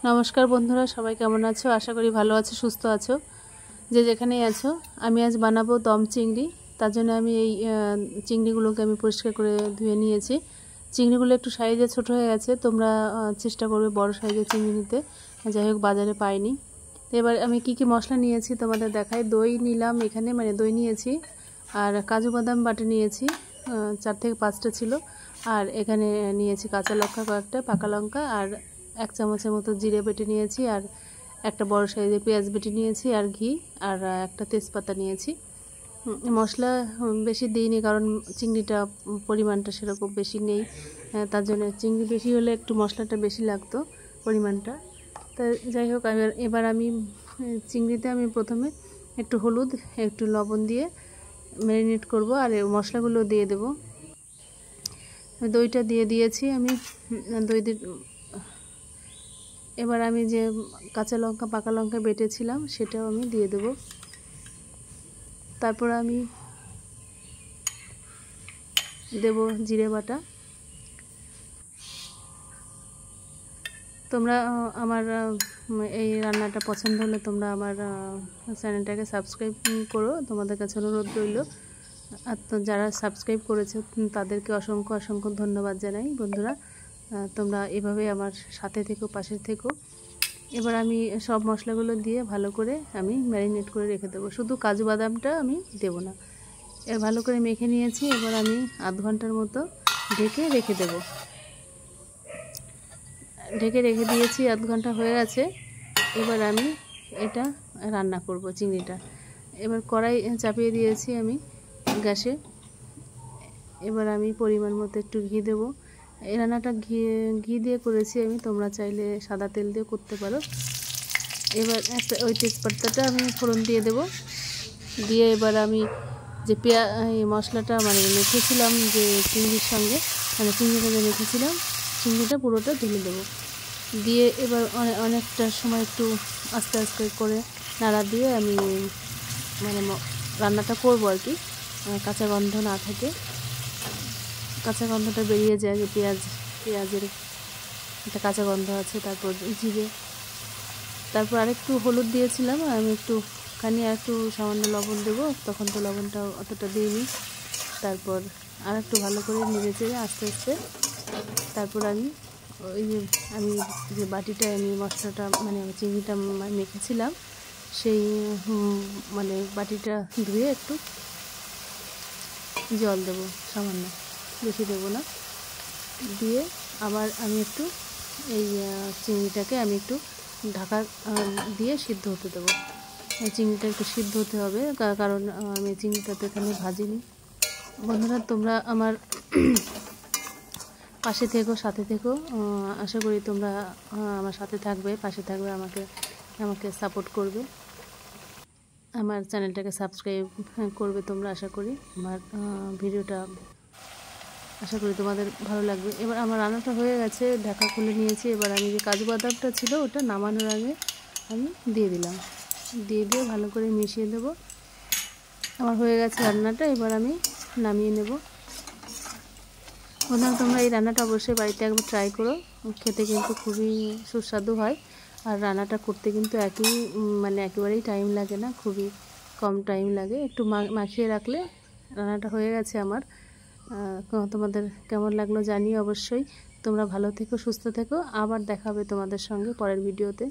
নমস্কার বন্ধুরা, সবাই কেমন আছো? আশা করি ভালো আছো, সুস্থ আছো, যে যেখানেই আছো। আমি আজ বানাবো দম চিংড়ি। তার জন্য আমি এই চিংড়িগুলোকে আমি পরিষ্কার করে ধুয়ে নিয়েছি। চিংড়িগুলো একটু সাইজে ছোট হয়ে গেছে, তোমরা চেষ্টা করবে বড় সাইজের চিংড়ি নিতে। যাই হোক, বাজারে পাইনি। তো এবার আমি কি কি মশলা নিয়েছি তোমাদের দেখাই। দই নিলাম এখানে, মানে দই নিয়েছি, আর কাজু বাদাম বাটা নিয়েছি 4 থেকে 5টা ছিল, আর এখানে নিয়েছি কাঁচা লঙ্কা কয়েকটা, পাকা লঙ্কা, আর 1 চামচের মতো জিরে বেটে নিয়েছি, আর একটা বড় সাইজের পেঁয়াজ বেটে নিয়েছি, আর ঘি, আর একটা তেজপাতা নিয়েছি। মশলা বেশি দিইনি, কারণ চিংড়িটা পরিমাণটা সেরকম বেশি নেই, তার জন্য চিংড়ি বেশি হলে একটু মশলাটা বেশি লাগতো পরিমাণটা। তা যাই হোক, এবার আমি চিংড়িতে আমি প্রথমে একটু হলুদ, একটু লবণ দিয়ে ম্যারিনেট করব, আর মশলাগুলো দিয়ে দেব। দইটা দিয়ে দিয়েছি আমি, দই দিয়ে এবার আমি যে কাঁচা লঙ্কা পাকা লঙ্কা বেটেছিলাম সেটাও আমি দিয়ে দেব। তারপর আমি দেব জিরে বাটা। তোমরা আমার এই রান্নাটা পছন্দ হলে তোমরা আমার চ্যানেলটাকে সাবস্ক্রাইব করো, তোমাদের কাছে অনুরোধ রইল। আর যারা সাবস্ক্রাইব করেছে তাদেরকে অসংখ্য অসংখ্য ধন্যবাদ জানাই। বন্ধুরা, তোমরা এভাবে আমার সাথে থেকো, পাশে থেকো। এবার আমি সব মশলাগুলো দিয়ে ভালো করে আমি ম্যারিনেট করে রেখে দেবো, শুধু কাজু বাদামটা আমি দেব না। এর ভালো করে মেখে নিয়েছি। এবার আমি আধ ঘন্টার মতো ঢেকে রেখে দেব। ঢেকে রেখে দিয়েছি, আধ ঘন্টা হয়ে গেছে। এবার আমি এটা রান্না করব চিংড়িটা। এবার কড়াই চাপিয়ে দিয়েছি আমি গ্যাসে। এবার আমি পরিমাণ মতো একটু ঘি দেব। এই রান্নাটা ঘি দিয়ে করেছি আমি, তোমরা চাইলে সাদা তেল দিয়ে করতে পারো। এবার ওই তেজপাতাটা আমি ফোড়ন দিয়ে দেব। দিয়ে এবার আমি যে মশলাটা মানে মেখেছিলাম যে চিংড়ির সঙ্গে, মানে চিংড়িটা যে মেখেছিলাম, চিংড়িটা পুরোটা ঢেলে দেবো। দিয়ে এবার অনেকটা সময় একটু আস্তে আস্তে করে নাড়া দিয়ে আমি মানে রান্নাটা করবো আর কি, কাঁচা গন্ধ না থাকে, কাঁচা গন্ধটা বেরিয়ে যায়, যে পেঁয়াজের একটা কাঁচা গন্ধ আছে। তারপর জিরে, তারপর আরেকটু হলুদ দিয়েছিলাম আমি, একটুখানি আর একটু সামান্য লবণ দেবো, তখন তো লবণটা অতটা দিইনি। তারপর আর একটু ভালো করে নেড়ে চেড়ে আস্তে আস্তে তারপর আমি ওই যে বাটিটায় আমি মশলাটা মানে চিংড়িটা মেখেছিলাম, সেই মানে বাটিটা ধুয়ে একটু জল দেবো, সামান্য, বেশি দেবো না। দিয়ে আবার আমি একটু এই চিংড়িটাকে আমি একটু ঢাকা দিয়ে সিদ্ধ হতে দেবো। চিংড়িটা একটু সিদ্ধ হতে হবে, কারণ আমি চিংড়িটাতে এখানে ভাজিনি। বন্ধুরা, তোমরা আমার পাশে থেকো, সাথে থেকো। আশা করি তোমরা আমার সাথে থাকবে, পাশে থাকবে, আমাকে সাপোর্ট করবে, আমার চ্যানেলটাকে সাবস্ক্রাইব করবে তোমরা। আশা করি আমার ভিডিওটা আশা করি তোমাদের ভালো লাগবে। এবার আমার রান্নাটা হয়ে গেছে, ঢাকা খুলে নিয়েছি। এবার আমি যে কাজু বাদামটা ছিল ওটা নামানোর আগে আমি দিয়ে দিলাম, দিয়ে ভালো করে মিশিয়ে দেব। আমার হয়ে গেছে রান্নাটা, এবার আমি নামিয়ে নেব। বন্ধুরা, তোমরা এই রান্নাটা অবশ্যই বাড়িতে একবার ট্রাই করো, খেতে কিন্তু খুবই সুস্বাদু হয়। আর রান্নাটা করতে কিন্তু মানে একেবারেই টাইম লাগে না, খুবই কম টাইম লাগে। একটু মাখিয়ে রাখলে রান্নাটা হয়ে গেছে আমার। তোমাদের কেমন লাগলো জানিও অবশ্যই। তোমরা ভালো থেকো, সুস্থ থেকো। আবার দেখা হবে তোমাদের সঙ্গে পরের ভিডিওতে।